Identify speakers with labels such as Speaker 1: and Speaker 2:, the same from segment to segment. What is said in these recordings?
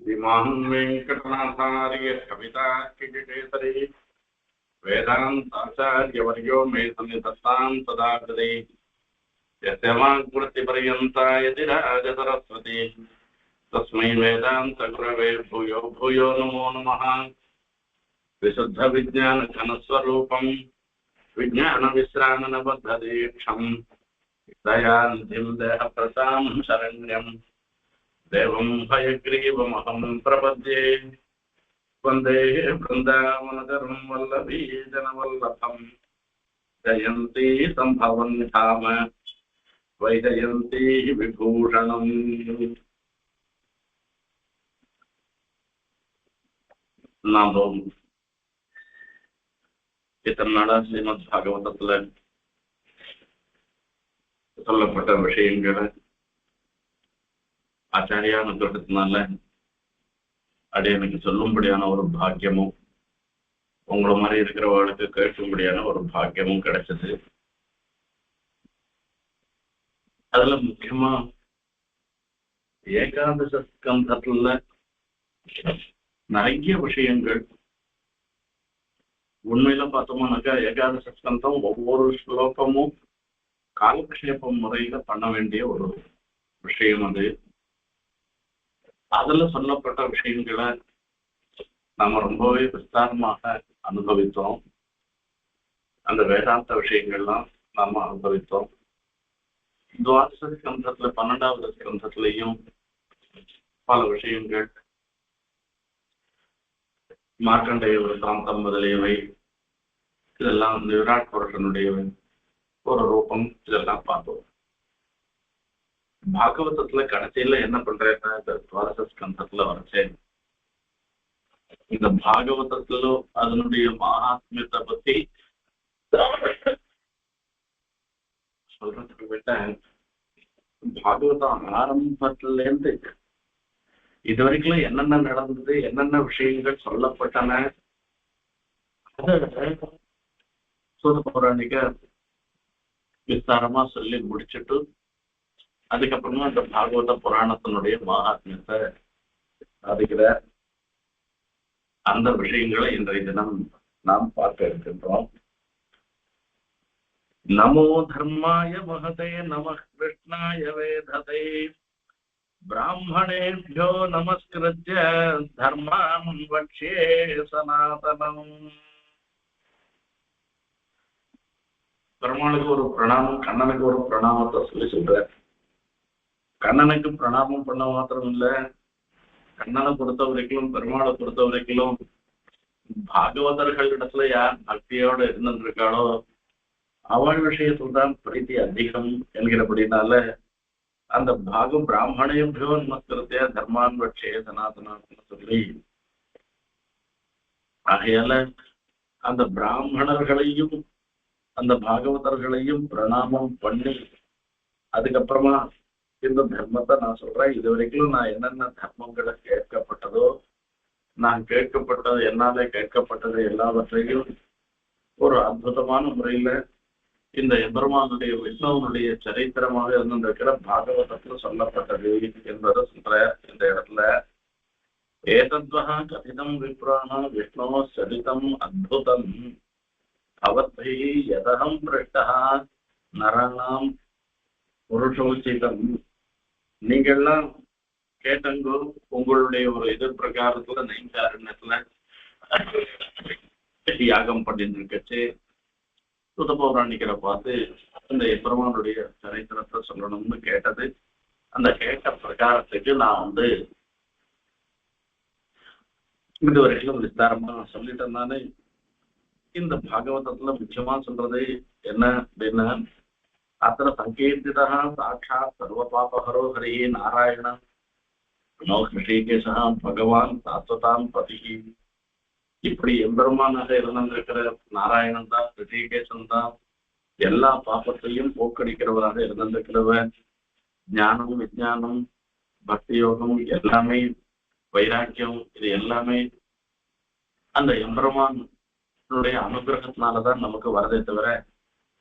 Speaker 1: श्रीमान् वेङ्कटनाथार्य कवितार्किकेसरी वेदान्ताचार्यवर्यो मे सन्निधत्तां सदा कृते यस्य वाग्वृत्तिपर्यन्ता यतिराजसरस्वती तस्मै वेदान्तगुरवे भूयो भूयो नमो नमः। विशुद्धविज्ञानघनस्वरूपं विज्ञानविश्राणनबद्धदीक्षं दयानिधिं देहप्रतां शरण्यं देवं हयग्रीवमहं प्रपद्ये। वन्दे वृन्दावनचरं वल्लभीजनवल्लभं जयन्ती सम्भवन् धाम वैजयन्ती विभूषणम्। நாம் இத்தனை நாளா ஸ்ரீமத் பாகவதத்துல சொல்லப்பட்ட விஷயங்களை ஆச்சாரியா அனுகிரகத்தினால அடையனுக்கு சொல்லும்படியான ஒரு பாக்கியமும் உங்களை மாதிரி இருக்கிறவர்களுக்கு கேட்கும்படியான ஒரு பாக்கியமும் கிடைச்சது. அதுல முக்கியமா ஏகாதச ஸ்கந்தத்துல நிறைய விஷயங்கள் உண்மையில பார்த்தோம்னாக்கா ஏகாதச ஸ்கந்தம் ஒவ்வொரு ஸ்லோகமும் காலக்ஷேபம் முறையில பண்ண வேண்டிய ஒரு விஷயம். அது அதுல சொல்லப்பட்ட விஷயங்களை நாம ரொம்பவே விஸ்தாரமாக அனுபவித்தோம். அந்த வேதாந்த விஷயங்கள்லாம் நாம அனுபவித்தோம். துவாதச ஸ்கந்தத்துல 12வது ஸ்கந்தத்திலையும் பல விஷயங்கள் மார்க்கண்டேய விருத்தாந்தம் முதலியவை இதெல்லாம் விராட் புருஷனுடைய ஒரு ரூபம் இதெல்லாம் பார்த்தோம். பாகவதத்துல கடைசியில என்ன பண்றேன்னா இந்த துவாதச ஸ்கந்தத்துல வரைச்சேன் இந்த பாகவதத்திலோ அதனுடைய மகாத்மியத்தை பத்தி சொல்றதுக்கு விட்ட பாகவதம் ஆரம்பத்துல இருந்து இது வரைக்கும் என்னென்ன நடந்தது என்னென்ன விஷயங்கள் சொல்லப்பட்டன சூத பௌராணிக விஸ்தாரமா சொல்லி முடிச்சுட்டு அதுக்கப்புறமா இந்த பாகவத புராணத்தினுடைய மகாத்மியத்தை சாதிக்கிற அந்த விஷயங்களை இன்றைய தினம் நாம் பார்க்க இருக்கின்றோம். நமோ தர்மாய மகதே நம கிருஷ்ணாய வேததே பிராமணேभ्यो நமஸ்கிருத்ய தர்மான் வக்ஷ்யே சனாதனம். பெருமாளுக்கு ஒரு பிரணாமம், கண்ணனுக்கு ஒரு பிரணாமத்தை சொல்லி சொல்ற. கண்ணனுக்கு பிரணாமம் பண்ண மாத்திரம் இல்ல, கண்ணனை பொறுத்த வரைக்கும் பெருமாளை பொறுத்த வரைக்கும் பாகவதர்கள் இடத்துல யார் பக்தியோட இருந்திருக்காளோ அவள் விஷயத்துல தான் பிரீத்தி அதிகம் என்கிறபடினால அந்த பாகம் பிராமணேभ्यो நமஸ்கிருத்ய தர்மான் வக்ஷ்யே சனாதனான்னு சொல்லி ஆகையால அந்த பிராமணர்களையும் அந்த பாகவதர்களையும் பிரணாமம் பண்ணி அதுக்கப்புறமா இந்த தர்மத்தை நான் சொல்றேன். இது வரைக்கும் நான் என்னென்ன தர்மங்களை கேட்கப்பட்டதோ நான் கேட்கப்பட்டது என்னாலே கேட்கப்பட்டது எல்லாவற்றையும் ஒரு அற்புதமான முறையில இந்த எம்பெருமானுடைய விஷ்ணுவனுடைய சரித்திரமாக இருந்திருக்கிற பாகவதத்துல சொல்லப்பட்டது என்பதை சொல்ற. இந்த இடத்துல ஏதத்வஹ கதிதம் விப்ராண விஷ்ணோ சரிதம் அத்புதம் அவத்தை யதகம் பிருஷ்டா நரணாம் புருஷோச்சிதம். நீங்கள்லாம் கேட்டங்கோ உங்களுடைய ஒரு எதிர்பிரகாரத்துல நைங்காரண்யத்துல யாகம் பண்ணிட்டு இருக்கச்சு சுத பௌராணிக்கரை பார்த்து அந்த பெருமானுடைய சரித்திரத்தை சொல்லணும்னு கேட்டது. அந்த கேட்ட பிரகாரத்துக்கு நான் இது வரைக்கும் விஸ்தாரமா சொல்லிட்டேன்னாலே இந்த பாகவதத்துல முக்கியமா சொல்றது என்ன அப்படின்னா அத்தனை சங்கீர்த்திதா சாட்சாத் சர்வ பாபஹரோ ஹரி நாராயண நோ ஹிருஷிகேஷா பகவான் சாத்வதாம் பதி. இப்படி எம்பெருமானாக இருந்திருக்கிற நாராயணன் தான், ஹிருஷிகேசன் தான் எல்லா பாப்பத்தையும் போக்கடிக்கிறவராக இருந்திருக்கிறவர். ஞானம் விஞ்ஞானம் பக்தி யோகம் எல்லாமே வைராக்கியம் இது எல்லாமே அந்த எம்பெருமானுடைய அனுகிரகத்தினாலதான் நமக்கு வரதே தவிர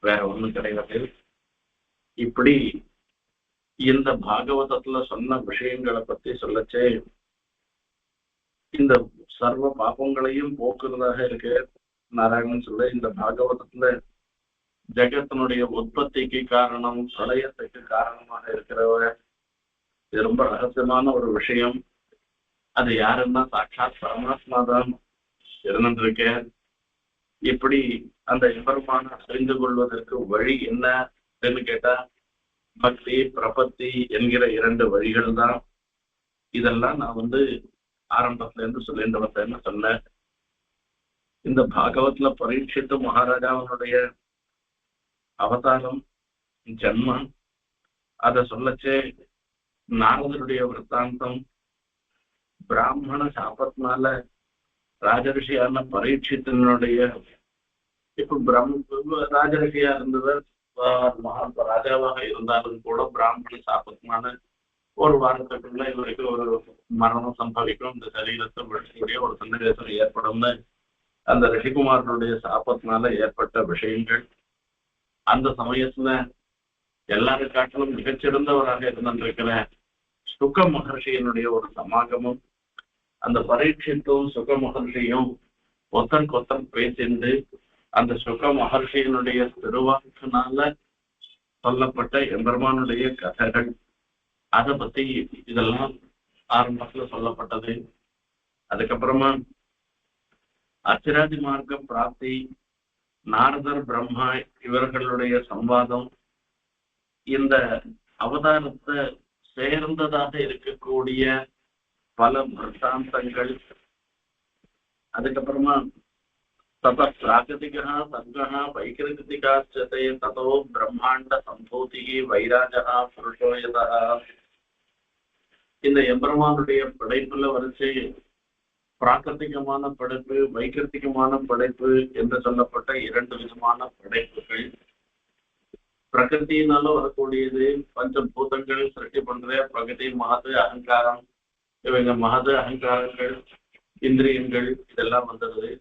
Speaker 1: வேற ஒண்ணும் கிடையாது. இப்படி இந்த பாகவதத்துல சொன்ன விஷயங்களை பத்தி சொல்லச்சே இந்த சர்வ பாப்பங்களையும் போக்குறதாக இருக்கு நாராயணன் சொல்ல. இந்த பாகவதத்துல ஜெகத்தினுடைய உற்பத்திக்கு காரணம், பிரளயத்துக்கு காரணமாக இருக்கிறவர், இது ரொம்ப ரகசியமான ஒரு விஷயம். அது யாருன்னா சாட்சாத் பரமாத்மா தான் இருந்துருக்க. இப்படி அந்த எம்பெருமான அறிந்து கொள்வதற்கு வழி என்ன அப்படின்னு கேட்டா, பக்தி பிரபத்தி என்கிற 2 வழிகள் தான். இதெல்லாம் நான் ஆரம்பத்துல இருந்து சொல்லிட்டு வந்தேன்னு சொன்னேன். இந்த பாகவத்ல பரீட்சித்து மகாராஜாவினுடைய அவதாரம், ஜன்மம், அதை சொல்லச்சே நாரதருடைய விற்த்தாந்தம், பிராமண சாபத்தினால ராஜரிஷியான பரீட்சித்தினுடைய, இப்ப ராஜரிஷியா இருந்தவர் ராஜாவாக இருந்தாலும் கூட பிராமண சாபத்தினால ஒரு வாரத்துக்குள்ள இவருக்கு ஒரு மரணம் சம்பவிக்கும், இந்த சரீரத்தை விடக்கூடிய ஒரு சன்னிவேசம் ஏற்படும்னு அந்த ரிஷிகுமாரனுடைய சாபத்தினால ஏற்பட்ட விஷயங்கள். அந்த சமயத்துல எல்லாரும் காட்டிலும் மிகச்சிறந்தவராக இருந்திருக்கிற சுக மகர்ஷியினுடைய ஒரு சமாகமும், அந்த பரீட்சித்தும் சுக மகர்ஷியும் ஒத்தன் பேசிண்டு அந்த சுக மகர்ஷியினுடைய திருவாக்கினால சொல்லப்பட்ட எம்பெருமானுடைய கதைகள், அதை பத்தி இதெல்லாம் ஆரம்பத்துல சொல்லப்பட்டது. அதுக்கப்புறமா அர்ச்சராதி மார்க்க பிராப்தி, நாரதர் பிரம்மா இவர்களுடைய சம்வாதம், இந்த அவதாரத்தை சேர்ந்ததாக இருக்கக்கூடிய பல விருத்தாந்தங்கள், அதுக்கப்புறமா தத பிராகிருதிகா சர்கா வைகிருதிகாச்சதே ததோ பிரம்மாண்ட சம்பூதி வைராஜகா புருஷோயதா. இந்த எம்பெருமானுடைய படைப்புல வரிசை பிராகிருத்திகமான படைப்பு, வைகிருத்திகமான படைப்பு என்று சொல்லப்பட்ட 2 விதமான படைப்புகள். பிரகிருத்தினால வரக்கூடியது பஞ்சபூதங்கள் சிருஷ்டி பண்ற பிரகதி, மகது, அகங்காரம், இவங்க மகது அகங்காரங்கள், இந்திரியங்கள் இதெல்லாம் வந்துடுது.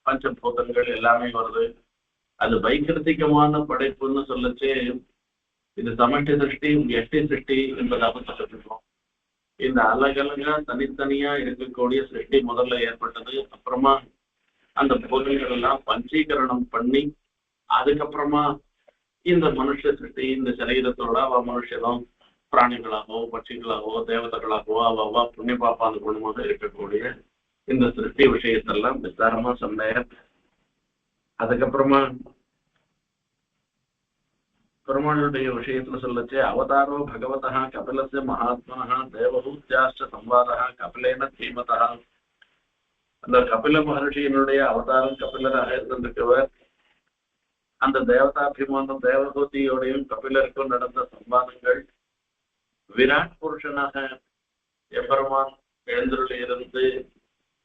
Speaker 1: பஞ்சபூதங்கள் எல்லாமே வருது. அது வைகிருத்திகமான படைப்புன்னு சொல்லச்சே இது சமஷ்டி சிருஷ்டி, எஷ்டி சிருஷ்டி என்பதாக சொல்லிருக்கோம். இந்த அலகலகா தனித்தனியா இருக்கக்கூடிய சிருஷ்டி முதல்ல ஏற்பட்டது. அப்புறமா அந்த பொருள்கள் எல்லாம் பஞ்சீகரணம் பண்ணி அதுக்கப்புறமா இந்த மனுஷ சிருஷ்டி, இந்த சரீரத்தோட மனுஷனும் பிராணிகளாகவோ பட்சிகளாகவோ தேவதைகளாகவோ அவ புண்ணிய பாப்பான குணமாக இருக்கக்கூடிய இந்த சிருஷ்டி விஷயத்தெல்லாம் விஸ்தாரமா சொன்னேன். அதுக்கப்புறமா பெருமாளுடைய விஷயத்துல சொல்லச்சு அவதாரோ பகவதா கபிலஸ்ய மகாத்மனா தேவதூத்யாஷ்ட சம்வாதா கபிலேன தீமதா. அந்த கபில மகர்ஷியினுடைய அவதாரம் கபிலராக இருந்திருக்கவர். அந்த தேவதாபிமானம் தேவதூதியோடையும் கபிலருக்கும் நடந்த சம்வாதங்கள், விராட் புருஷனாக எம்பெருமான் எழுந்தருளி இருந்து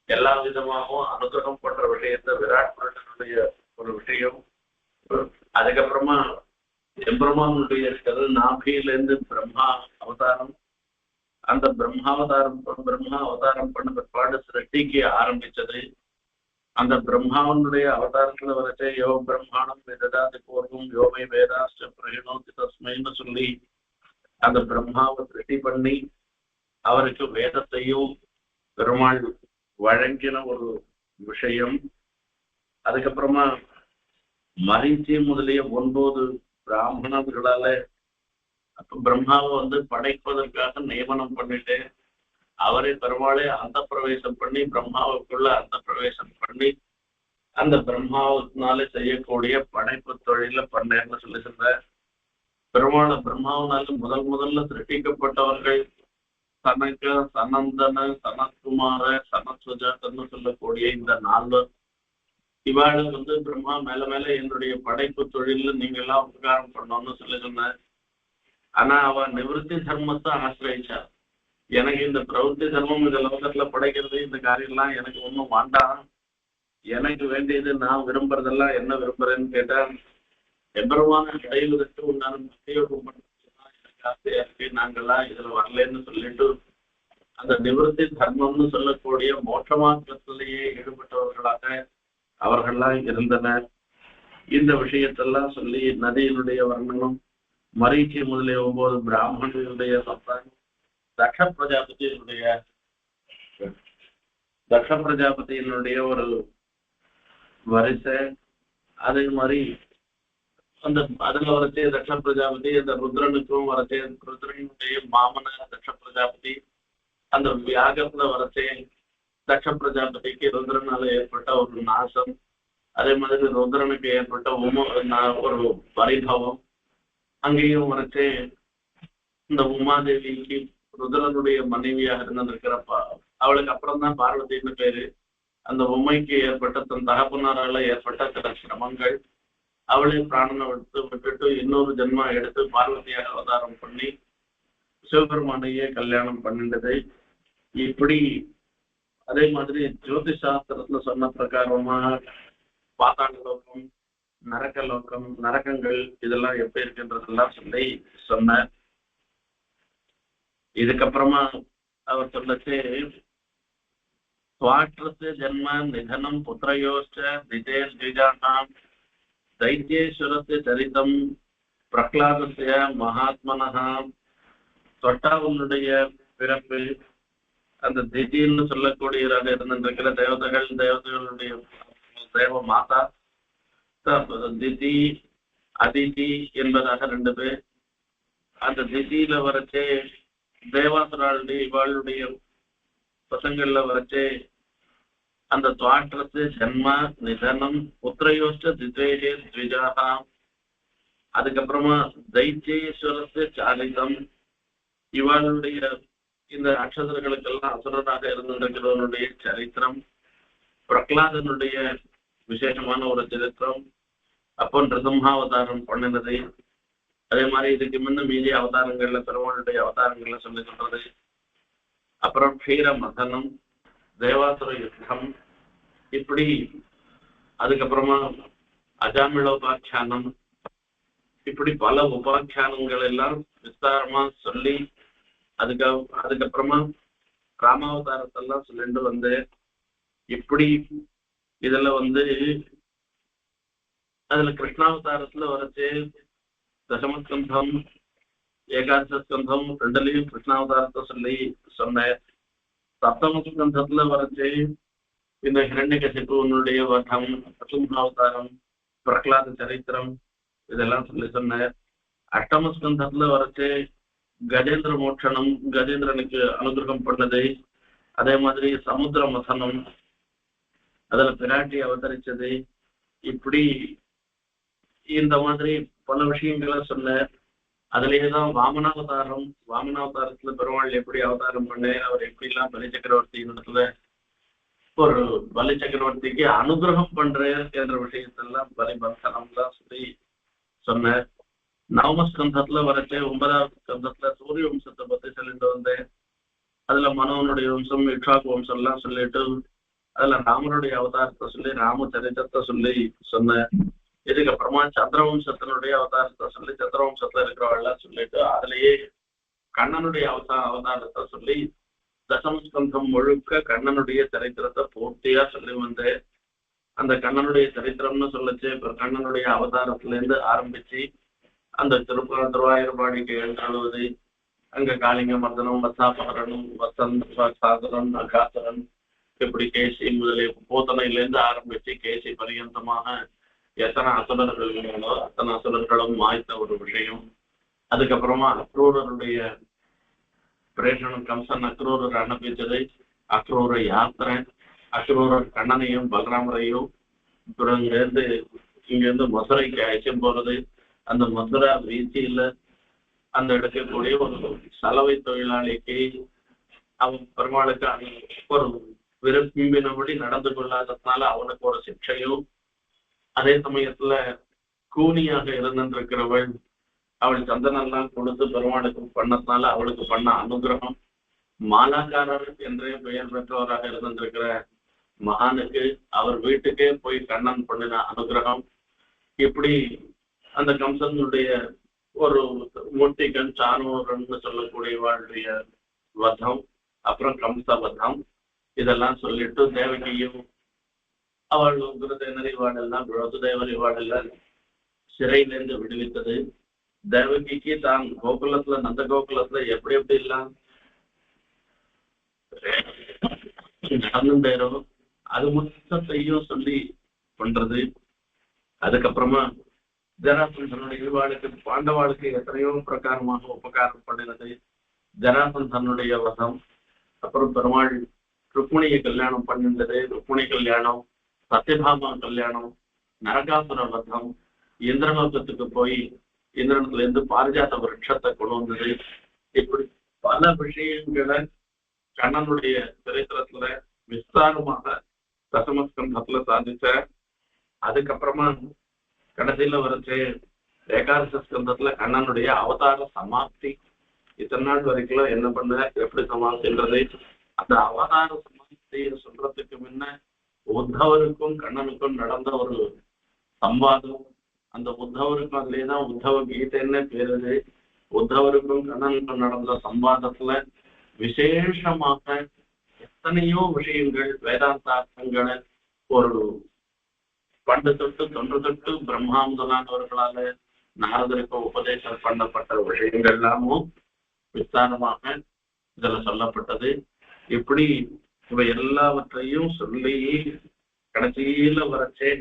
Speaker 1: எல்லா விதமாகவும் அனுகிரகம் பண்ற விஷயத்த விராட் புருஷனுடைய ஒரு விஷயம். அதுக்கப்புறமா எம்பெருமானுடைய நாபியிலிருந்து பிரம்மா அவதாரம், அந்த பிரம்மா அவதாரம் பண்ண பிற்பாடு சிருஷ்டிக்கு ஆரம்பிச்சது. அந்த பிரம்மாவனுடைய அவதாரத்துல வரைச்சே யோ பிரம்மாணம் வேதாதி பூர்வம் யோமை வேதாஷ்ட பிரகிணோதி தஸ்மைன்னு சொல்லி அந்த பிரம்மாவை சிருஷ்டி பண்ணி அவருக்கு வேதத்தையும் பெருமாள் வழங்கின ஒரு விஷயம். அதுக்கப்புறமா மரீச்சி முதலிய 9 பிராமணர்களால அப்ப பிரம்மாவை படைப்பதற்காக நியமனம் பண்ணிட்டு அவரே பெருமாளே அந்த பிரவேசம் பண்ணி பிரம்மாவுக்குள்ள அந்த பிரவேசம் பண்ணி அந்த பிரம்மாவினால செய்யக்கூடிய படைப்பு தொழில பண்ணேன்னு சொல்லி சொல்ற. பிரம்மாவனால முதல்ல சிருஷ்டிக்கப்பட்டவர்கள் சனக, சனந்தன, சனத்குமார, சனத்சுஜாதன்னு சொல்லக்கூடிய இந்த 4 இவாள பிரம்மா மேல என்னுடைய படைப்பு தொழில நீங்க எல்லாம் உபகாரம் பண்ணணும்னு சொல்லி சொன்ன. ஆனா அவ நிவர்த்தி தர்மத்தை ஆசிரியிச்சா. எனக்கு இந்த பிரவருத்தி தர்மம் இந்த லோகத்துல படைக்கிறது இந்த காரியம்லாம் எனக்கு ஒன்றும் வேண்டாம், எனக்கு வேண்டியது நான் விரும்புறதெல்லாம் என்ன விரும்புறேன்னு கேட்டா எம்பெருமான அடைவதற்கு உண்டான பக்தியோகம் பண்ணுறதுதான் எனக்கு ஆசையா இருக்கு, நாங்கெல்லாம் இதுல வரலன்னு சொல்லிட்டு அந்த நிவர்த்தி தர்மம்னு சொல்லக்கூடிய மோட்ச மார்க்கத்திலேயே ஈடுபட்டவர்களாக அவர்கள்லாம் இருந்தனர். இந்த விஷயத்தெல்லாம் சொல்லி நதியினுடைய வர்ணனம், மரீச்சி முதலிய 9 பிராமணர்களுடைய சத்தானம், தக்ஷ பிரஜாபதியினுடைய தக்ஷ பிரஜாபதியினுடைய ஒரு வரிசை. அதே மாதிரி அந்த அதுல வரைச்சே தக்ஷ பிரஜாபதி, அந்த ருத்ரனுக்கும் வரைச்சே ருத்ரனுடைய மாமனார் தக்ஷ பிரஜாபதி, அந்த யாகத்துல வரைச்சே தக்ஷ பிரஜாபதிக்கு ருத்ரனால ஏற்பட்ட ஒரு நாசம், அதே மாதிரி ருத்ரனுக்கு ஏற்பட்ட ஒரு பரிபவம், அங்கேயும் வரைச்சே இந்த உமாதேவிக்கு ருத்ரனுடைய மனைவியாக இருந்திருக்கிறப்ப அவளுக்கு அப்புறம் தான் பார்வதினு பேரு. அந்த உமைக்கு ஏற்பட்ட தன் தகப்பனாரால ஏற்பட்ட சில சிரமங்கள், அவளே பிராணனை விட்டுட்டு இன்னொரு ஜென்மா எடுத்து பார்வதியாக அவதாரம் பண்ணி சிவபெருமானையே கல்யாணம் பண்ணிட்டது. இப்படி அதே மாதிரி ஜோதிஷ் சாஸ்திரத்துல சொன்ன பிரகாரமா பாத்தாள லோகம், நரக்க லோகம், நரகங்கள் இதெல்லாம் எப்படி இருக்குன்றதெல்லாம் சொல்லி சொன்னார். இதுக்கப்புறமா அவர் சொல்லச்சு, स्वाट्रस्य जन्म निधनं पुत्रयोश्च द्विजानां दैत्येश्वरस्य चरितं प्रह्लादस्य महात्मनः. தொட்டாவுடைய பிறப்பு, அந்த திதின்னு சொல்லக்கூடியவராக இருந்திருக்கிற தேவதைகளுடைய தேவ மாதா திதி அதிதி என்பதாக ரெண்டு பேர். அந்த திதியில வரைச்சே தேவாசுராளுடைய இவாளுடைய பசங்கள்ல வரைச்சே அந்த துவாற்றத்து ஜன்ம நிதனம் புத்திரயோஷ்ட தித்வேஷே த்விஜாகா. அதுக்கப்புறமா தைத்தியேஸ்வரத்து சாலிதம், இவளுடைய இந்த அக்ஷதர்களுக்கெல்லாம் அசுரனாக இருந்திருக்கிறவனுடைய சரித்திரம், பிரகலாதனுடைய விசேஷமான ஒரு சரித்திரம், அப்போ நிருசிம்ஹாவதாரம் பண்ணினது. அதே மாதிரி இதுக்கு முன்ன மீதி அவதாரங்கள்ல பெருமாளுடைய அவதாரங்கள்ல சொல்லி சொல்றது. அப்புறம் க்ஷீர மதனம், தேவாசுர யுத்தம், இப்படி அதுக்கப்புறமா அஜாமிளோபாக்கியானம், இப்படி பல உபாக்கியானங்கள் எல்லாம் விஸ்தாரமா சொல்லி அதுக்கப்புறமா ராமாவதாரத்தெல்லாம் சொல்லிட்டு வந்து இப்படி இதுல அதுல கிருஷ்ணாவதாரத்துல வரைச்சு தசமஸ்கந்தம் ஏகாதசஸ்கந்தம் ரெண்டுலையும் கிருஷ்ணாவதாரத்தை சொல்லி சொன்னேன். சப்தமஸ்கந்தத்துல வரைச்சு இந்த ஹிரண்யகசிபுவனுடைய வதம், நரசிம்ஹாவதாரம், பிரகலாத சரித்திரம் இதெல்லாம் சொல்லி சொன்னேன். அஷ்டமஸ்கந்தத்துல வரைச்சு கஜேந்திர மோட்சணம், கஜேந்திரனுக்கு அனுகிரகம் பண்ணது, அதே மாதிரி சமுத்திர மசனம், அதுல பிராட்டி அவதரிச்சது, இப்படி இந்த மாதிரி பல விஷயங்களை சொன்ன. அதுலேயேதான் வாமனாவதாரம், வாமனாவதாரத்துல பெருமாள் எப்படி அவதாரம் பண்ண, அவர் எப்படி எல்லாம் பலி சக்கரவர்த்தி இடத்துல ஒரு பலி சக்கரவர்த்திக்கு அனுகிரகம் பண்ற என்ற விஷயத்தெல்லாம் பலிபந்தனம்லாம் சொல்லி சொன்ன. நவமஸ்கந்தத்துல வரைச்சே 9வது ஸ்கந்தத்துல சூரிய வம்சத்தை பத்தி சொல்லிட்டு வந்தேன். அதுல மனோனுடைய வம்சம், இக்ஷாக்கு வம்சம் எல்லாம் சொல்லிட்டு அதுல ராமனுடைய அவதாரத்தை சொல்லி ராமச்சரித்திரத்தை சொல்லி சொன்னேன். இதுக்கப்புறமா சந்திரவம்சத்தினுடைய அவதாரத்தை சொல்லி சந்திரவம்சத்துல இருக்கிறவெல்லாம் சொல்லிட்டு அதுலயே கண்ணனுடைய அவதாரத்தை சொல்லி தசமஸ்கந்தம் முழுக்க கண்ணனுடைய சரித்திரத்தை பூர்த்தியா சொல்லி வந்தேன். அந்த கண்ணனுடைய சரித்திரம்னு சொல்லிச்சு இப்ப கண்ணனுடைய அவதாரத்துல இருந்து ஆரம்பிச்சு அந்த திருவாயூர்பாடிக்கு எழுந்தழுவது, அங்க காளிங்க மர்தனம், வத்தாபகரனும், சாகரன், அகாசரன், இப்படி கேசி முதலிய பூத்தனையில இருந்து ஆரம்பிச்சு கேசி பரியந்தமாக எத்தனை அசுரர்கள் இருந்தாலோ அத்தனை அசுரர்களும் மாய்த்த ஒரு விஷயம். அதுக்கப்புறமா அக்ரூரருடைய பிரேஷனம், கம்சன் அக்ரூரர் அனுப்பிச்சது, அக்ரூர யாத்திரை, அக்ரூரர் கண்ணனையும் பலராமரையும் இங்கிருந்து மதுரைக்கு அழைச்சும் போறது. அந்த மதுரா வீதியில அந்த எடுக்கக்கூடிய ஒரு சலவை தொழிலாளிக்கு அவன் பெருமாளுக்கு ஒரு விரும்பினபடி நடந்து கொள்ளாததுனால அவனுக்கு ஒரு சிக்ஷையும், அதே சமயத்துல கூனியாக இருந்திருக்கிறவள் அவள் சந்தனெல்லாம் கொடுத்து பெருமாளுக்கு பண்ணதுனால அவளுக்கு பண்ண அனுகிரகம், மாலாக்காரர் என்றே பெயர் பெற்றவராக இருந்திருக்கிற மகானுக்கு அவர் வீட்டுக்கே போய் கண்ணன் பண்ணின அனுகிரகம், இப்படி அந்த கம்சனுடைய ஒரு மூர்த்திகன் சானூரன்னு சொல்லக்கூடியவாளுடைய வதம், அப்புறம் கம்ச வதம், இதெல்லாம் சொல்லிட்டு தேவகியும் அவள் குருதேனர் இவாளெல்லாம் வசுதேவர் இவாளெல்லாம் சிறையிலிருந்து விடுவித்தது. தேவகிக்கு தான் கோகுலத்துல நந்த கோகுலத்துல எப்படி எல்லாம் பன்னெண்டேரோ அது மொத்தத்தையும் சொல்லி பண்றது. அதுக்கப்புறமா ஜராசந்தனுடைய இவாளுக்கு பாண்டவாளுக்கு எத்தனையோ பிரகாரமாக உபகாரம் பண்ணினது. ஜராசந்தனுடைய வசம், அப்புறம் பெருமாள் ருக்மிணியை கல்யாணம் பண்ணிருந்தது, ருக்மிணி கல்யாணம், சத்யபாமா கல்யாணம், நரகாசுர வதம், இந்திரலோகத்துக்கு போய் இந்திரனத்துல இருந்து பாரிஜாத விருட்சத்தை கொண்டு வந்தது. இப்படி பல விஷயங்களை கண்ணனுடைய சரித்திரத்துல விஸ்தாரமாக தசமஸ்கந்தத்துல சாதிச்ச. அதுக்கப்புறமா கடைசியில வரைச்சு ஏகாதச ஸ்கந்தத்துல கண்ணனுடைய அவதார சமாப்தி. இத்தனை நாள் வரைக்கும் என்ன பண்ண, எப்படி சமாப்தின்றது, அந்த அவதார சமாப்தியை சொல்றதுக்கு முன்ன உத்தவருக்கும் கண்ணனுக்கும் நடந்த ஒரு சம்வாதம். அந்த உத்தவருக்கும் அதுலேதான் உத்தவ கீதைன்னு பேருது. உத்தவருக்கும் கண்ணனுக்கும் நடந்த சம்வாதத்துல விசேஷமாக எத்தனையோ விஷயங்கள் வேதாந்தார்த்தங்களை ஒரு பண்டு தொட்டு தொன்று தொட்டு பிரம்மாந்தனானவர்களால நாரதருக்கு உபதேசம் பண்ணப்பட்ட விஷயங்கள் எல்லாமும் விஸ்தாரமாக இதுல சொல்லப்பட்டது. இப்படி இவை எல்லாவற்றையும் சொல்லி கடைசியில வரைச்சே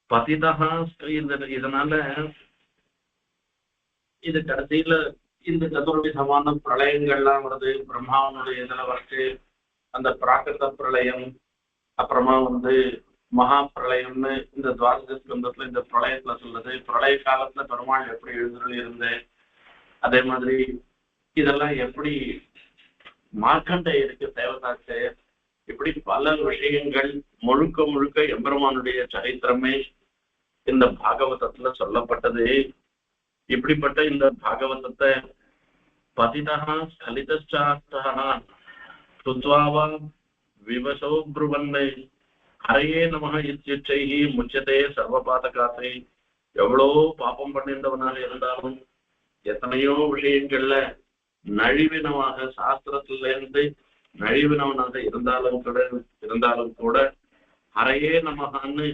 Speaker 1: பதிதா இதனால இது கடைசியில இந்த சதுர்விதமான பிரளயங்கள்லாம் வருது. பிரம்மாவனுடைய இதுல வரைச்சு அந்த பிராகிருத பிரளயம், அப்புறமா மகா பிரளயம்னு இந்த துவாதச ஸ்கந்தத்துல இந்த பிரளயத்துல சொல்லுது. பிரளய காலத்துல பெருமாள் எப்படி எழுந்துள்ள இருந்து, அதே மாதிரி இதெல்லாம் எப்படி மார்க்கண்டேயருக்கு தேவதாச்சு, இப்படி பல விஷயங்கள் முழுக்க முழுக்க எம்பெருமானுடைய சரித்திரமே இந்த பாகவதத்துல சொல்லப்பட்டது. இப்படிப்பட்ட இந்த பாகவதத்தை பதிதா ஸ்கலிதாஸ்தா சுத்வாவா விவசோ ப்ருவன்னை ஹரையே நமஹ இத்யுச்சைஹி முச்சதே சர்வபாதகாத்தை. எவ்வளோ பாப்பம் பண்ணின்றவனாக இருந்தாலும், எத்தனையோ விஷயங்கள்ல நழிவினமாக சாஸ்திரத்துல இருந்து நழிவினவனாக இருந்தாலும் கூட ஹரையே நமஹான்னு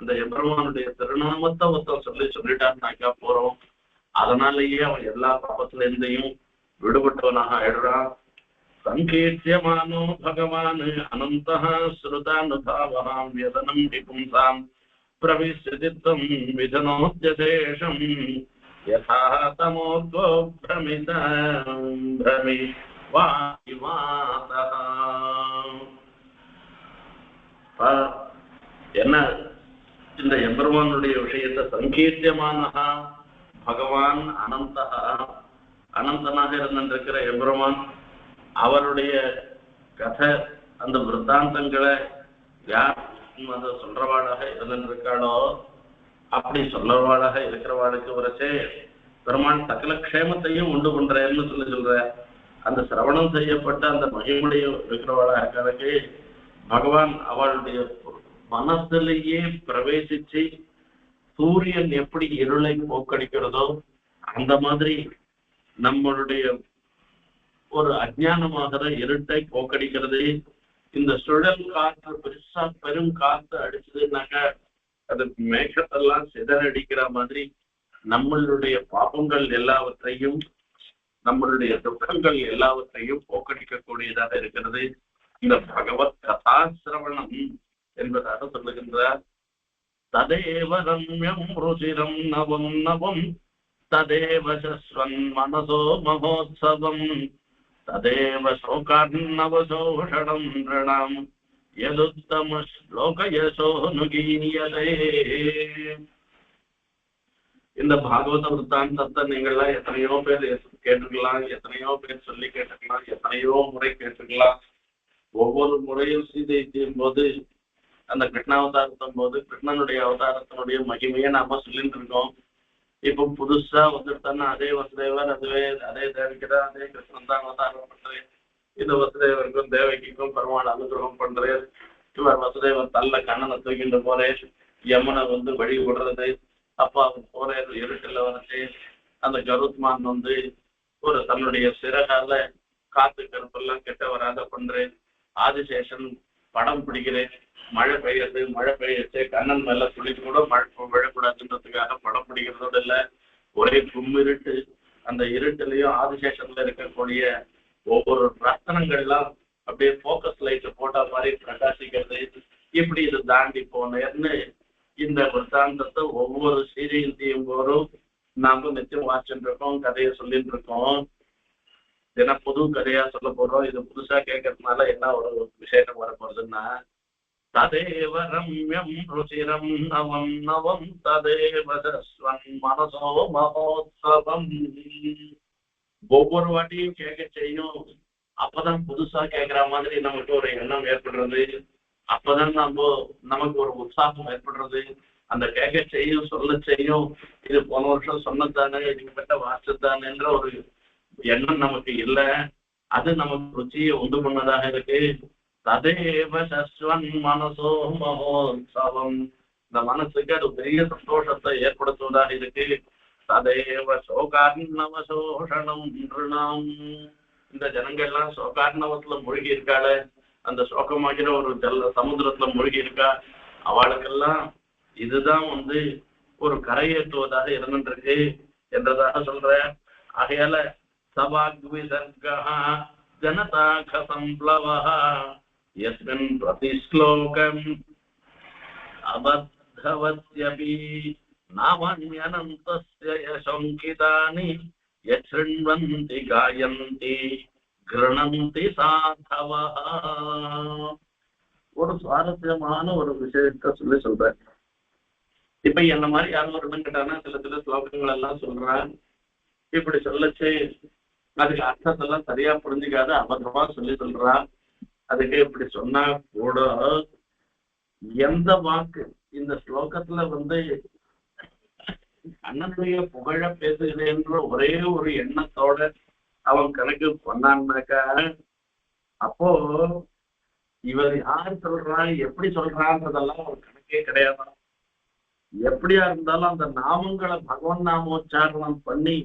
Speaker 1: அந்த எம்பெருமானுடைய திருநாமத்தை ஒருத்தன் சொல்லிட்டான்னாக்கா போறோம். அதனாலேயே அவன் எல்லா பாப்பத்துல இருந்தையும் விடுபட்டவனாக ஆயிடுறான். சங்கீர்த்தியமானோ பகவான் அனந்தः ஸ்ருதானுபாவஹாம் வ்யதனம் விபும்சாம் பிரவிஷ்யதித்தம் விதனோத்யசேஷம் யதா தமோத்வோ பிரமிதம் பிரமி வாயுவாதஹ. என்ன இந்த எம்பெருமானுடைய விஷயத்தை சங்கீர்த்தியமானஹா பகவான் அனந்தஹா, அனந்தனாக இருந்திருக்கிற எம்பெருமான் அவருடைய கதை அந்த விருத்தாந்தங்களை யார் அதை சொல்றவாளாக இருந்திருக்காளோ அப்படி சொல்றவாளாக இருக்கிறவாளுக்கு வரைச்சே பெருமான் சகல க்ஷேமத்தையும் உண்டு பண்றேன்னு சொல்ற. அந்த சிரவணம் செய்யப்பட்ட அந்த மகிமுடைய இருக்கிறவாளாக இருக்கிறதுக்கு பகவான் அவளுடைய மனசிலேயே பிரவேசிச்சு சூரியன் எப்படி இருளை போக்கடிக்கிறதோ அந்த மாதிரி நம்மளுடைய ஒரு அஜ்ஞானமாகிற இருட்டை போக்கடிக்கிறது. இந்த சுழல் காற்று பெருசா பெரும் காற்று அடிச்சதுன்னாக்க அது மேகத்தெல்லாம் சிதறடிக்கிற மாதிரி நம்மளுடைய பாபங்கள் எல்லாவற்றையும் நம்மளுடைய துக்கங்கள் எல்லாவற்றையும் போக்கடிக்கக்கூடியதாக இருக்கிறது இந்த பகவத் கதாசிரவணம் என்பதாக சொல்லுகின்றார். ததேவ ரம்யம் ருச்சிரம் நவம் நவம் ததேவ சஸ்வன் மனசோ மகோத்சவம் ததேவ சோகார்ணவசோஷணம் ரணம் யதுத்தம ஸ்லோகயசோ நுகீயதே. இந்த பாகவத விருத்தாந்தத்தை நீங்கள்லாம் எத்தனையோ பேர் கேட்டுக்கலாம், எத்தனையோ பேர் சொல்லி கேட்டுக்கலாம், எத்தனையோ முறை கேட்டுக்கலாம். ஒவ்வொரு முறையும் சீதை செய்யும் போது அந்த கிருஷ்ணாவதாரத்தின் போது கிருஷ்ணனுடைய அவதாரத்தினுடைய மகிமையை நாம சொல்லிட்டு இருக்கோம். இப்போ புதுசா வந்துட்டான்னா அதே வசுதேவர் அதே தேவிக்கிறா அதே கிருஷ்ணன் தான் அவதாரம் பண்றேன். இந்த வசுதேவருக்கும் தேவகிக்கும் பெருமாள் அனுகிரகம் பண்றேன். இவர் வசுதேவர் தள்ள கண்ணனை தூக்கிட்டு போறேன், யமுனை வழி விடுறது. அப்பா அவன் போற இருட்டுல வரைச்சு அந்த கருத்மான் ஒரு தன்னுடைய சிறகால காத்து கருப்பெல்லாம் கெட்ட வராத பண்றேன். ஆதிசேஷன் படம் பிடிக்கிறேன், மழை பெய்யச்சு கண்ணன் மேல துளிக்கு கூட மழை விழக்கூடாதுன்றதுக்காக படம் பிடிக்கிறதோட இல்ல, ஒரே கும்மிருட்டு. அந்த இருட்டுலயும் ஆதிசேஷன்ல இருக்கக்கூடிய ஒவ்வொரு ரத்தனங்கள்லாம் அப்படியே போக்கஸ் லைட் போட்ட மாதிரி பிரகாசிக்கிறது. இப்படி இது தாண்டி போனேன்னு இந்த விற்த்தாந்தத்தை ஒவ்வொரு சீரியல் போதும் நாம நிச்சயம் வாசிச்சுட்டு இருக்கோம், கதையை சொல்லிட்டு இருக்கோம். ஏன்னா புது கதையா சொல்ல போறோம். இது புதுசா கேட்கறதுனால என்ன ஒரு விசேஷம் வர போறதுன்னா, ததேவ ரம்யம் ருச்சிரம் நவம் நவம் ததேவ தஸ்வன் மனசோ மகோத்சவம். ஒவ்வொரு வாட்டியும் கேட்க செய்யும். அப்பதான் புதுசா கேட்கிற மாதிரி நமக்கு ஒரு எண்ணம் ஏற்படுறது. அப்பதான் நமக்கு ஒரு உற்சாகம் ஏற்படுறது. அந்த கேட்க செய்யும், சொல்ல செய்யும். இது போன வருஷம் சொன்னதானே, இதுக்கு பெற்ற வாசித்தானேன்ற ஒரு எண்ணம் நமக்கு இல்லை. அது நமக்கு ருச்சியை உண்டு பண்ணதாக இருக்கு. ததேவ சஸ்வன் மனசோ மகோத்சவம். இந்த மனசுக்கு அது பெரிய சந்தோஷத்தை ஏற்படுத்துவதாக இருக்கு. ததேவ சோகார்ணவ சோஷணம். இந்த ஜனங்கள்லாம் சோகார்ணவத்துல மூழ்கி இருக்காள, அந்த சோகமாகிற ஒரு சமுத்திரத்துல மூழ்கி இருக்கா. அவளுக்கெல்லாம் இதுதான் ஒரு கரையேற்றுவதாக இருந்துருக்கு என்றதாக சொல்ற. ஆகையால சபாக்விசர்கா ஜனதாக சம்ப்ளவா யஸ்மின் பிரதிஸ்லோகம் அபத்தவத்யபி நாமன்யனந்தஸ்ய யசங்கிதானி யச்ருண்வந்தி காயந்தி கிருணந்தி சாதவஹ. ஒரு சுவாரஸ்யமான ஒரு விஷயத்த சொல்றேன். இப்ப என்ன மாதிரி யாரும் ஒரு கேட்டானா சில ஸ்லோகங்கள் எல்லாம் சொல்றான். இப்படி சொல்லச்சு அதுக்கு அர்த்தத்தெல்லாம் சரியா புரிஞ்சுக்காத அபத்தமா சொல்றான். அதுக்கு இப்படி சொன்னா கூட எந்த வாக்கு இந்த ஸ்லோகத்துல அண்ணனுடைய புகழ பேசுகிறது என்ற ஒரே ஒரு எண்ணத்தோட அவன் கணக்கு பண்ணான்னாக்கா, அப்போ இவர் யார் சொல்றான் எப்படி சொல்றான்றதெல்லாம் ஒரு கணக்கே கிடையாதான். எப்படியா இருந்தாலும் அந்த நாமங்களை பகவன் நாமோச்சாரணம் பண்ணி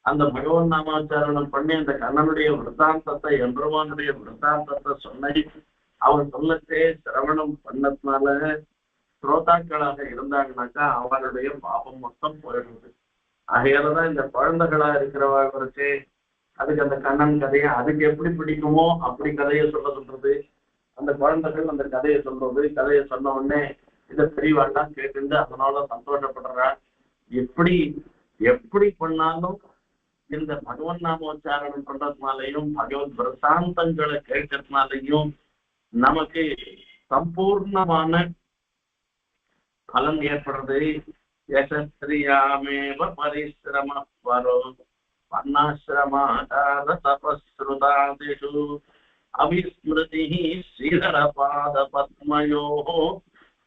Speaker 1: அந்த பகவன் நாமாச்சாரணம் பண்ணி அந்த கண்ணனுடைய விருத்தாந்தத்தை எம்பெருமானுடைய விருத்தாந்தத்தை சொன்ன அவன் சொல்லத்தே சிரவணம் பண்ணதுனால ஸ்ரோதாக்களாக இருந்தாங்கனாக்கா அவர்களுடைய பாபம் மொத்தம் போயிடுறது. ஆகையாலதான் இந்த குழந்தைகளா இருக்கிறவர்களுக்கு அதுக்கு அந்த கண்ணன் கதையை அதுக்கு எப்படி பிடிக்குமோ அப்படி கதையை சொல்றது. அந்த குழந்தைகள் அந்த கதையை சொல்றது. கதையை சொன்ன உடனே இதை பெரியவாள்லாம் கேட்டு அதனால சந்தோஷப்படுறா. எப்படி பண்ணாலும் இந்த பகவன் நாமோச்சாரணம் பண்றதுனாலையும் பகவத் பிரசாந்தங்களை கேட்கறதுனாலையும் நமக்கு சம்பூர்ணமான பலன் ஏற்படுறது. யசஸ்ரீயாமேவ பரிசிரம பரோ வர்ணாசிரமாதார தபஸ்ருதாதிஷு அவிஸ்மிருதி ஸ்ரீதர பாத பத்மயோः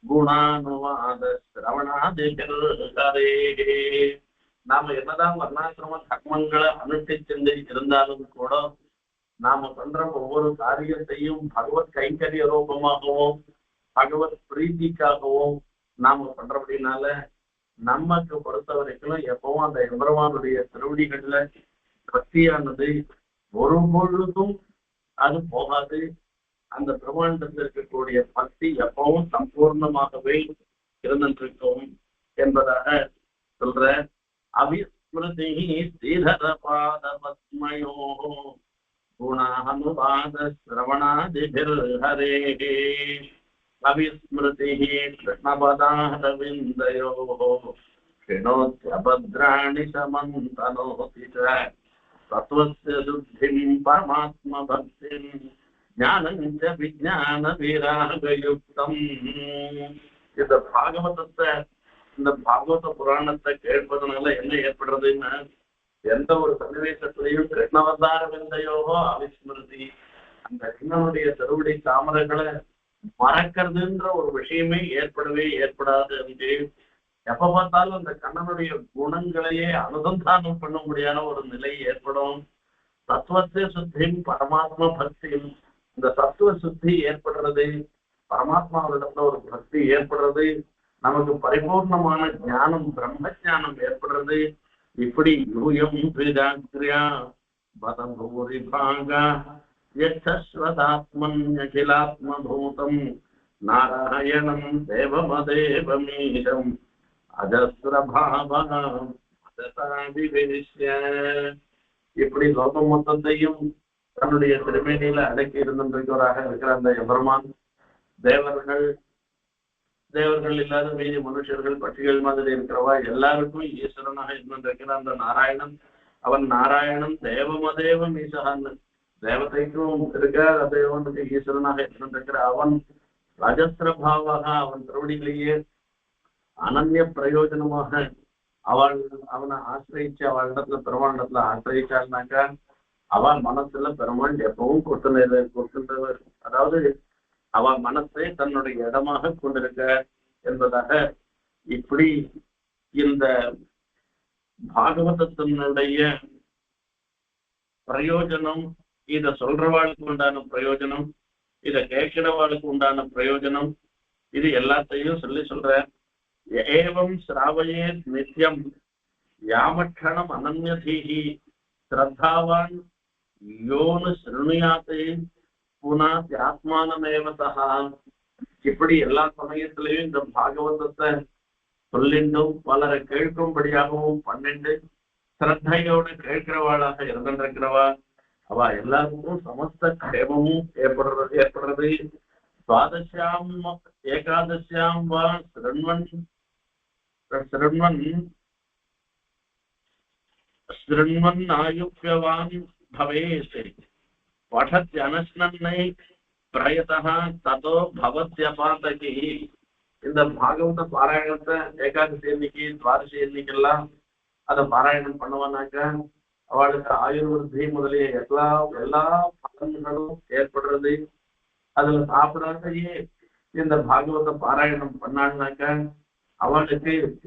Speaker 1: குணானுவாத சிரவணாதிபிர்ஹரே. நாம என்னதான் வர்ணாசிரம கர்மங்களை அனுஷ்டிச்சு இருந்தாலும் கூட நாம பண்ற ஒவ்வொரு காரியத்தையும் பகவத் கைங்கரிய ரூபமாகவும் பகவத் பிரீதிக்காகவும் நாம பண்றபடினால நமக்கு பொறுத்த வரைக்கும் எப்பவும் அந்த எம்பெருமானுடைய திருவடிகள்ல பக்தியானது ஒரு பொழுதும் அது போகாது. அந்த பிரம்மாண்டத்தில் இருக்கக்கூடிய பக்தி எப்பவும் சம்பூர்ணமாகவே இருந்திருக்கும் என்பதாக சொல்ற. அவிஸ்மிருதி ஸ்ரீதர பாத பத்மயோः குணானுவாத சிரவணாதிபிர்ஹரே. அவிஸ்மிருதி கிருஷ்ணபதாரவிந்தயோः க்ஷிணோத்யபத்ராணி சமந்தனோதி ச தத்வஸ்ய சுத்திம் பரமாத்ம பக்திம் ஞானஞ்ச விஜான விராகயுக்தம். இந்த பாகவதத்தை இந்த பாகவத புராணத்தை கேட்பதனால என்ன ஏற்படுறதுன்னா, எந்த ஒரு சன்னிவேசத்திலையும் கிருஷ்ணவதார விந்தையோகோ அவிஸ்மிருதி, அந்த கிருஷ்ணனுடைய திருவடி தாமரைகளை மறக்கிறதுன்ற ஒரு விஷயமே ஏற்படாது. என்று எப்ப பார்த்தாலும் அந்த கண்ணனுடைய குணங்களையே அனுசந்தானம் பண்ண முடியாத ஒரு நிலை ஏற்படும். தத்துவத்தை சுத்தியும் பரமாத்மா பக்தியும், இந்த தத்துவ சுத்தி ஏற்படுறது, பரமாத்மாவிடத்துல ஒரு பக்தி ஏற்படுறது, நமக்கு பரிபூர்ணமான ஞானம் பிரம்ம ஞானம் ஏற்படுறது. இப்படி யூயம் விதாக்ரியா பதம்பூரி பாகா யஸ்வதாத்மன் அகிலாத்மபூதம் நாராயணம் தேவமதேவமீஷம் அஜஸ்ரபாவம். இப்படி லோகம் மொத்தத்தையும் தன்னுடைய திருமேனியில அடக்கி இருந்திருக்கிறவராக இருக்கிற அந்த எம்பெருமான் தேவர்கள் இல்லாத மீதி மனுஷர்கள் பட்சிகள் மாதிரி இருக்கிறவா எல்லாருக்கும் ஈஸ்வரனாக இருந்திருக்கிற அந்த நாராயணன் அவன் நாராயணன் தேவமதேவம் ஈசகான்னு தேவதைக்கும் இருக்க தேவனுக்கு ஈஸ்வரனாக இருந்திருக்கிற அவன் ரஜஸ்திரபாவாக அவன் திருவடிகளையே அனன்ய பிரயோஜனமாக அவனை ஆசிரியிச்சு அவள் இடத்துல பெருமாள் இடத்துல ஆசிரியிச்சாள்னாக்கா அவன் மனசுல பெருமாள் எப்பவும் கொடுக்கின்றவர் அதாவது அவன் மனசை தன்னுடைய இடமாக கொண்டிருக்க என்பதாக இப்படி இந்த பாகவதத்தினுடைய பிரயோஜனம் இத சொல்றவாளுக்கு உண்டான பிரயோஜனம் இத கேட்கிறவாளுக்கு உண்டான பிரயோஜனம் இது எல்லாத்தையும் சொல்ற ஏவம் ஸ்ராவயே நித்யம் யாமட்சணம் அனன்யதீஹி ஸ்ரத்தாவான் யோனு ஸ்ருணுயாத்தே புனா ஆத்மானமேவதா இப்படி எல்லா சமயத்திலையும் இந்த பாகவதத்தை சொல்லிண்டும் பலரை கேட்கும்படியாகவும் பன்னெண்டு ஸ்ரத்தையோடு கேட்கிறவாளாக இருந்திருக்கிறவா அவ எல்லாருக்கும் சமஸ்த க்ஷேமமும் ஏற்படுறது துவாதசியாம் ஏகாதசியாம் வா ஸ்ருண்வன் ஆயுக்யவான் பவேத் படத்யனஸ்னன்னை பிரயதா ததோ பவத்யபாதகி இந்த பாகவத பாராயணத்தை ஏகாதசி எண்ணிக்கை துவாதசி எண்ணிக்கெல்லாம் அதை பாராயணம் பண்ணுவானாக்க அவளுக்கு ஆயுர்வர்த்தி முதலிய எல்லா பலன்களும் ஏற்படுறது அதுல சாப்பிடாதையே இந்த பாகவத பாராயணம் பண்ணான்னாக்க அவளுக்கு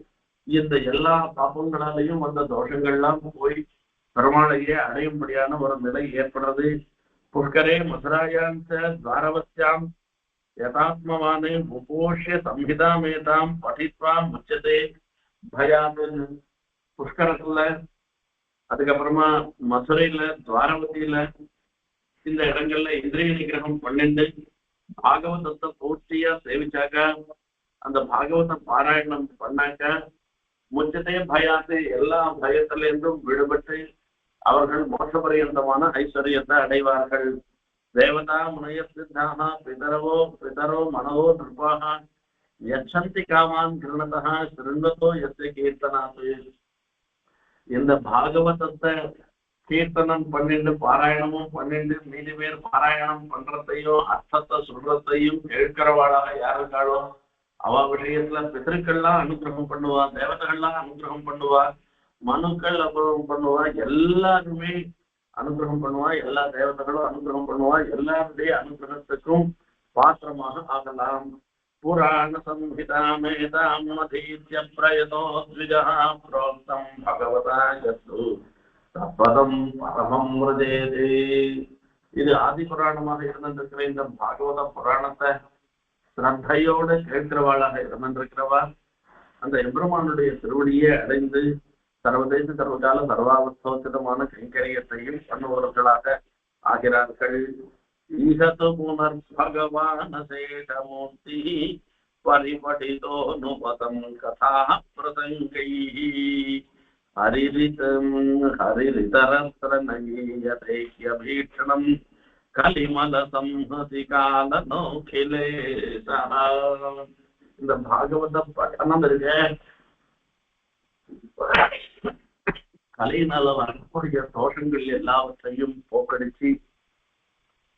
Speaker 1: இந்த எல்லா பாப்பங்களாலையும் வந்த தோஷங்கள்லாம் போய் பெருமாளையே அடையும்படியான ஒரு நிலை ஏற்படுறது புஷ்கரே மதுராயாம் துவாரவஸ்யாம் யதாத்மவானே உபோஷ்ய சம்ஹிதாமேதாம் படித்வா முச்சதே பயாமின் புஷ்கரத்துல அதுக்கப்புறமா மதுரையில துவாரவதியில இந்த இடங்கள்ல இந்திரிய நிகிரகம் பன்னெண்டு பாகவதத்தை பூர்த்தியா சேவிச்சாக்கா அந்த பாகவத பாராயணம் பண்ணாக்க முச்சதே பயாத்து எல்லா பயத்துல இருந்தும் விடுபட்டு அவர்கள் மோட்சபரியந்தமான ஐஸ்வர்யத்தை அடைவார்கள் தேவதா முனைய சித்தாக பிதரோ மனவோ நிருபாக யச்சந்தி காமான் கிருணதா சிருண்டதோ எஸ்ய கீர்த்தனாத்து இந்த பாகவதத்தை கீர்த்தனம் பன்னெண்டு பாராயணமும் பன்னெண்டு மீதி பேர் பாராயணம் பண்றதையும் அர்த்தத்தை சொல்றதையும் கேட்கிறவாளாக யாருக்காளோ அவ விஷயத்துல பிதற்கள்லாம் அனுகிரகம் பண்ணுவா தேவதைகள்லாம் அனுகிரகம் பண்ணுவா மனுக்கள் அனுகிரகம் பண்ணுவா எல்லாருமே அனுகிரகம் பண்ணுவா எல்லா தேவதைகளும் அனுகிரகம் பண்ணுவா எல்லாருடைய அனுகிரகத்துக்கும் பாத்திரமாக ஆகலாம் புராண சம்ஹிதாமேதாம் மதீத்ய பிரயதோ த்விஜா ப்ரோக்தம் பகவதா யத்து தப்பதம் பரமம் மிருஜேதே இது ஆதி புராணமாக இருந்திருக்கிற இந்த பாகவத புராணத்தை ஸ்ரத்தையோடு கேட்கிறவாளாக இருந்திருக்கிறவா அந்த எம்பெருமானுடைய திருவடியை அடைந்து சர்வதேச சர்வகால சர்வாவஸ்தோசிதமான கைங்கரியத்தையும் பண்ணுபவர்களாக ஆகிறார்கள் ஈகது புனர் பகவான் சேஷமூர்த்தி பரிபடிதோ நுபதம் கதா பிரசங்கை ஹரிரிதரஸ்ர நயீயதேக்யபீஷணம் கலிமல சம்ஹசி காலனோகிலேசா இந்த பாகவத பட்டணம் இருக்க கலையினால வரக்கூடிய தோஷங்கள் எல்லாவற்றையும் போக்கடிச்சு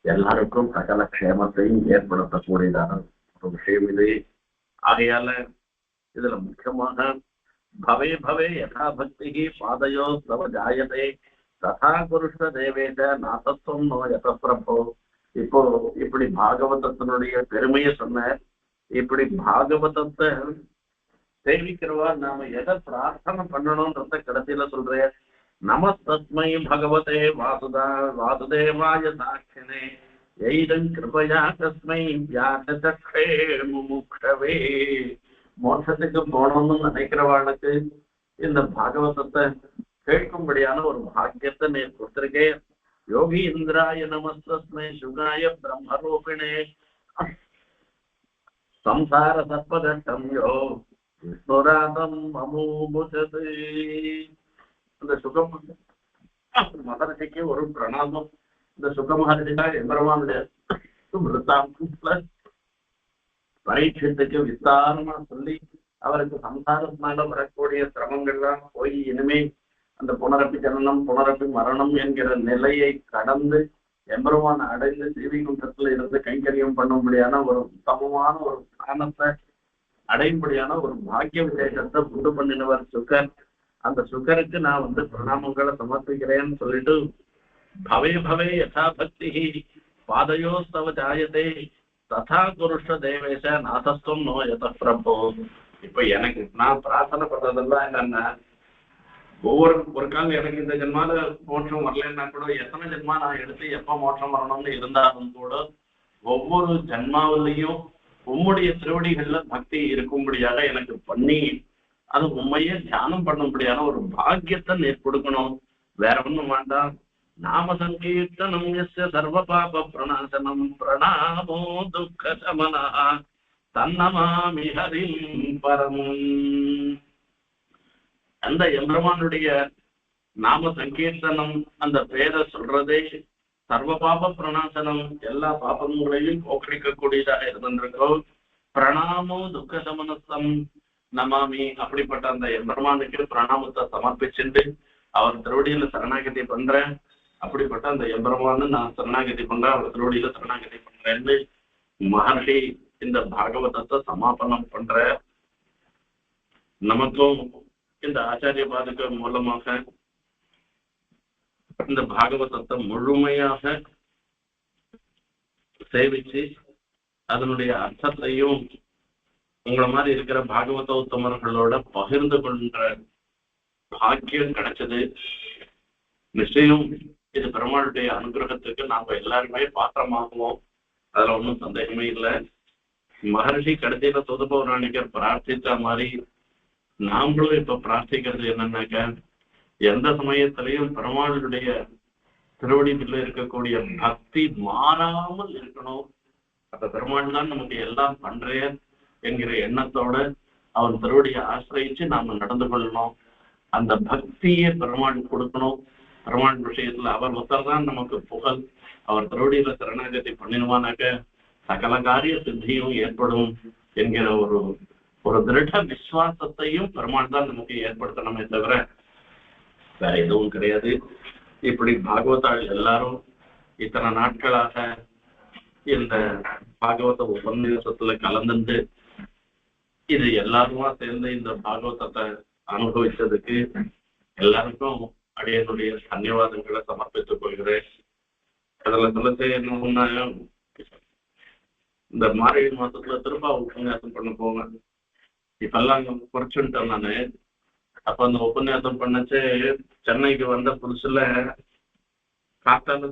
Speaker 1: எல்லாருக்கும் சகல க்ஷேமத்தையும் ஏற்படுத்தக்கூடியதான ஒரு விஷயம் இது ஆகையால இதுல முக்கியமாக பவே பவே யதா பக்தி பாதையோ தவ ஜாயதே ததா புருஷ தேவேத நாசத்துவம் நோ யத பிரபோ இப்போ இப்படி பாகவதத்தினுடைய பெருமையை சொன்ன இப்படி பாகவதத்தை சேவிக்கிறவா நாம எதை பிரார்த்தனை பண்ணணும்ன்றத கடைசியில சொல்றேன் நமஸ்தஸ்மை பகவதே வாசுதேவாய சாட்சினே எய்தம் கிருபயா தஸ்மை வியாசே முமுக்ஷவே மோட்சத்துக்கு போகணும்னு நினைக்கிறவாளுக்கு இந்த பாகவதத்தை கேட்கும்படியான ஒரு பாக்கியத்தை நீ கொடுத்திருக்கேன் யோகி இந்திராய நமஸ்தஸ்மை சுகாய பிரம்மரூபிணே சம்சார சர்ப்பதட்டம் யோ விஷ்ணுராதம் அமூபுசது அந்த சுகம் மகர்ஷிக்கு ஒரு பிரணாமம் இந்த சுகமகர்ஷிகா எம்பெருமானுடைய விருத்தாந்தத்துல பரீட்சத்துக்கு விஸ்தாரமா சொல்லி அவருக்கு சம்சாரத்தினால வரக்கூடிய சிரமங்கள்லாம் போய் இனிமே அந்த புனரப்பி ஜனனம் புனரப்பி மரணம் என்கிற நிலையை கடந்து எம்பெருமான அடைந்து ஸ்ரீவைகுண்டத்துல இருந்து கைங்கரியம் பண்ணும்படியான ஒரு உத்தமமான ஒரு ஸ்தானத்தை அடையும்படியான ஒரு பாக்கிய விசேஷத்தை உண்டு பண்ணினவர் சுகர். அந்த சுகருக்கு நான் பிரணாமங்களை சமர்ப்பிக்கிறேன்னு சொல்லிட்டு பவே பவே யதா பக்தி பாதையோஸ்தவ ஜாயதே ததா குருஷ தேவேஷ நாதஸ்துவம் நோ யத பிரபோ. இப்ப எனக்கு நான் பிரார்த்தனை பண்றதெல்லாம் என்னன்னா, ஒரு காலம் எனக்கு இந்த ஜென்மால மோட்சம் வரலன்னா கூட எத்தனை ஜென்மா நான் எடுத்து எப்ப மோட்சம் வரணும்னு இருந்தாலும் கூட ஒவ்வொரு ஜென்மாவிலையும் உம்முடைய திருவடிகள்ல பக்தி இருக்கும்படியாக எனக்கு பண்ணி அது உண்மையே தியானம் பண்ணும்படியான ஒரு பாக்கியத்தை நீர் கொடுக்கணும். வேற ஒண்ணும் வேண்டாம். நாம சங்கீர்த்தனம் யஸ்ய சர்வ பாப பிரணாசனம் பிரணாமோ துக்க சமனா தன்னமாமி ஹரிம் பரம். அந்த எம்பெருமானுடைய நாம சங்கீர்த்தனம் அந்த பேரை சொல்றதே சர்வ பாப பிரணாசனம் எல்லா பாபங்களையும் போக்கடிக்கக்கூடியதாக இருந்திருக்கோம். பிரணாமோ துக்க சமனசம் நமாமி. அப்படிப்பட்ட அந்த எம்பெருமானுக்கு பிரணாமத்தை சமர்ப்பிச்சுட்டு அவர் திருவடியில சரணாகதி பண்றேன். அப்படிப்பட்ட அந்த எம்பெருமானு நான் சரணாகதி பண்றேன், அவர் திருவடியில சரணாகதி பண்றேன்னு மகர்ஷி இந்த பாகவதத்தை சமாபனம் பண்ற. நமக்கும் இந்த ஆச்சாரிய பாதுக மூலமாக இந்த பாகவதத்தை முழுமையாக சேவிச்சு அதனுடைய அர்த்தத்தையும் உங்களை மாதிரி இருக்கிற பாகவத உத்தமர்களோட பகிர்ந்து கொள்கின்ற பாக்கியம் கிடைச்சது. நிச்சயம் இது பெருமாளுடைய அனுகிரகத்துக்கு நாம எல்லாருமே பாத்திரமாகுவோம், அதுல ஒன்றும் சந்தேகமே இல்லை. மகர்ஷி கடைசியில தொது பௌராணிகர் பிரார்த்தித்த மாதிரி நாமளும் இப்ப பிரார்த்திக்கிறது என்னன்னாக்க, எந்த சமயத்திலையும் பெருமாளுடைய திருவடியில் இருக்கக்கூடிய பக்தி மாறாமல் இருக்கணும். அந்த பெருமாள் தான் நமக்கு எல்லாம் பண்றேன் என்கிற எண்ணத்தோட அவன் திருவடியை ஆசிரியிச்சு நாம நடந்து கொள்ளணும். அந்த பக்தியை பெருமாள் கொடுக்கணும். பெருமாள் விஷயத்துல அவர் ஒருத்தர் தான் நமக்கு புகழ். அவர் திருவடியில சரணாகதி பண்ணிடுவானாக்க சகல காரிய சித்தியும் ஏற்படும் என்கிற ஒரு திருட விசுவாசத்தையும் பெருமாள் தான் நமக்கு ஏற்படுத்தணுமே தவிர வேற எதுவும் கிடையாது. இப்படி பாகவதாள் எல்லாரும் இத்தனை நாட்களாக இந்த பாகவத உபன்யாசத்துல கலந்துட்டு இது எல்லாருமா சேர்ந்து இந்த பாகவதத்தை அனுபவிச்சதுக்கு எல்லாருக்கும் அடியனுடைய தன்யவாதங்களை சமர்ப்பித்துக் கொள்கிறேன். அதுல சொல்லச்சே என்ன, இந்த மார்கழி மாசத்துல திருப்பா உபன்யாசம் பண்ண போவேன். இப்பெல்லாம் அங்க குறைச்சுட்டேன் நானு. அப்ப அந்த உபன்யாசம் பண்ணச்சே சென்னைக்கு வந்த புதுசுல காத்தால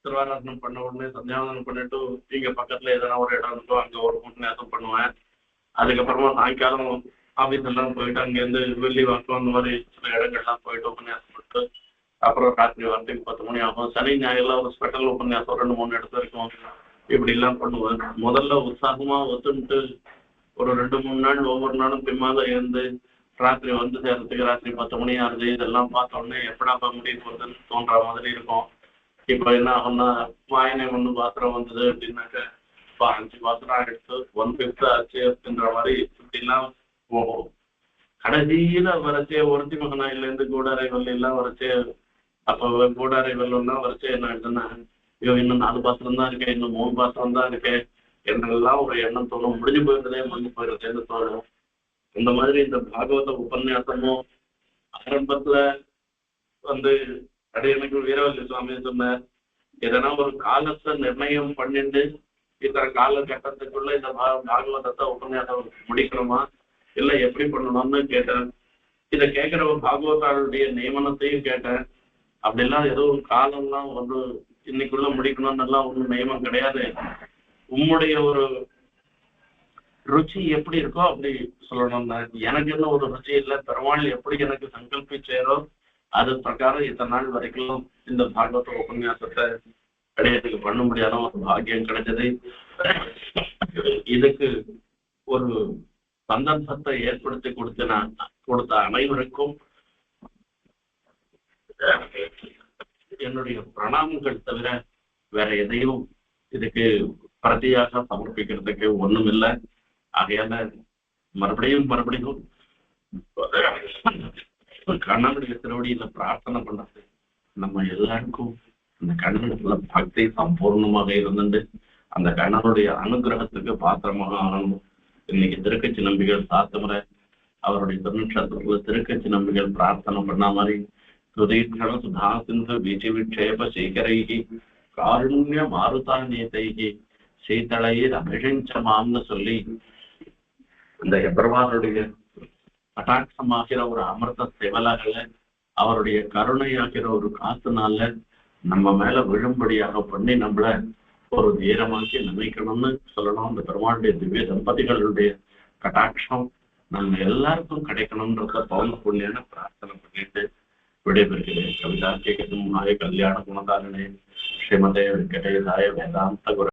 Speaker 1: திருவாராதனம் பண்ண உடனே சந்தியாவதனம் பண்ணிட்டு இங்க பக்கத்துல எதனா ஒரு இடம் இருந்தோ அங்க ஒரு உபன்யாசம் பண்ணுவேன். அதுக்கப்புறமா சாயங்காலம் ஆபீஸ் எல்லாம் போயிட்டு அங்கேருந்து வெள்ளி வாக்கம் அந்த மாதிரி சில இடங்கள்லாம் போயிட்டு உபன்யாசம் பண்ணிட்டு அப்புறம் ராத்திரி வரத்துக்கு 10 மணி ஆகும். சனி ஞாயிறுலாம் ஒரு ஸ்பெஷல் உபன்யாசம் 2-3 இடத்துல இருக்கும். இப்படி எல்லாம் பண்ணுவேன். முதல்ல உற்சாகமா ஒத்துன்ட்டு ஒரு 2-3 நாள் ஒவ்வொரு நாளும் பின்மாக இருந்து ராத்திரி வந்து சேர்றதுக்கு ராத்திரி 10 மணி ஆகுது. இதெல்லாம் பார்த்தோன்னே எப்படா முடிய போறதுன்னு தோன்ற மாதிரி இருக்கும். இப்ப என்ன ஆகும்னா வாயினை 1 பாத்திரம் வந்தது அப்படின்னாக்க 5 பாத்திரம் எடுத்து 1/5 ஆச்சு அப்படின்ற மாதிரி இப்படிலாம் போகும். கடைசியில வரைச்சே ஒருத்தி மகனாயில இருந்து கூடாரை வெள்ளி எல்லாம் வரைச்சே. அப்ப கூடாரை வெள்ளம்னா வரைச்சே என்ன ஆயிடுதுன்னா, ஐயோ இன்னும் 4 பாத்திரம் தான் இருக்கேன், இன்னும் 3 பாத்திரம் தான் இருக்கேன் என்னெல்லாம் ஒரு எண்ணம் தோணும். முடிஞ்சு போயிருந்தேன்னு தோணும். இந்த மாதிரி இந்த பாகவத உபன்யாசமும் ஆரம்பத்துல அடியனுக்கு வீரவல்லி சுவாமி சொன்னார், எதனா ஒரு காலத்தை நிர்ணயம் பண்ணிட்டு இத்தனை காலகட்டத்துக்குள்ள இந்த பாகவதத்தை உபன்யாசம் முடிக்கணுமா இல்ல எப்படி பண்ணணும்னு கேட்டேன். இதை கேட்கிற ஒரு பாகவதாளுடைய நியமனத்தையும் கேட்டேன். அப்படிலாம் எதுவும் காலம்லாம் இன்னைக்குள்ள முடிக்கணும்னு எல்லாம் ஒன்றும் நியமம் கிடையாது. உம்முடைய ஒரு ருச்சி எப்படி இருக்கோ அப்படி சொல்லணும்னா, எனக்கு என்ன ஒரு ருச்சி இல்லை, பெருமாள் எப்படி எனக்கு சங்கல்பிச்சாரோ அது பிரகாரம் இத்தனை நாள் வரைக்கும் இந்த பாகவத உபன்யாசத்தை அடையத்துக்கு பண்ண முடியாத ஒரு பாக்கியம் கிடைச்சது. இதுக்கு ஒரு சந்தர்ப்பத்தை ஏற்படுத்தி கொடுத்த அனைவருக்கும் என்னுடைய பிரணாமங்கள் தவிர வேற எதையும் இதுக்கு பிரதியாக சமர்ப்பிக்கிறதுக்கு ஒண்ணும் இல்லை. ஆகையால மறுபடியும் மறுபடியும் கண்ணனுடைய திருவடியில பிரார்த்தனை பண்றது நம்ம எல்லாருக்கும் அந்த கண்ணனுக்குள்ள பக்தி சம்பூர்ணமாக இருந்துட்டு அந்த கண்ணனுடைய அனுகிரகத்துக்கு பாத்திரமாக ஆகணும். இன்னைக்கு திருக்கட்சி நம்பிகள் சாத்தமுறை அவருடைய திருநட்சத்திரத்துல திருக்கட்சி நம்பிகள் பிரார்த்தனை பண்ண மாதிரி சுதீர்கண சுதாசிந்து விஜி விட்சேப சீக்கரைகி காருண்ய மாருதான்யத்தைகி சீத்தளையில் அபிஷிஞ்சமாம்னு சொல்லி இந்த எபெருமானுடைய கட்டாட்சமாகிற ஒரு அமிர்த செவலகளை அவருடைய கருணையாகிற ஒரு காத்துனால நம்ம மேல விழும்படியாக பண்ணி நம்மள ஒரு தீரமாக்கி நினைக்கணும்னு சொல்லணும். அந்த பெருமாளுடைய திவ்ய தம்பதிகளுடைய கட்டாட்சம் நம்ம எல்லாருக்கும் கிடைக்கணும்ன்றத பௌர்ண புண்ணியான பிரார்த்தனை பண்ணிட்டு விடைபெறுகிறேன். கவிதா கேட்கும் கல்யாண குணதாரணே ஸ்ரீமதே வெங்கடேசாய வேதாந்த குரு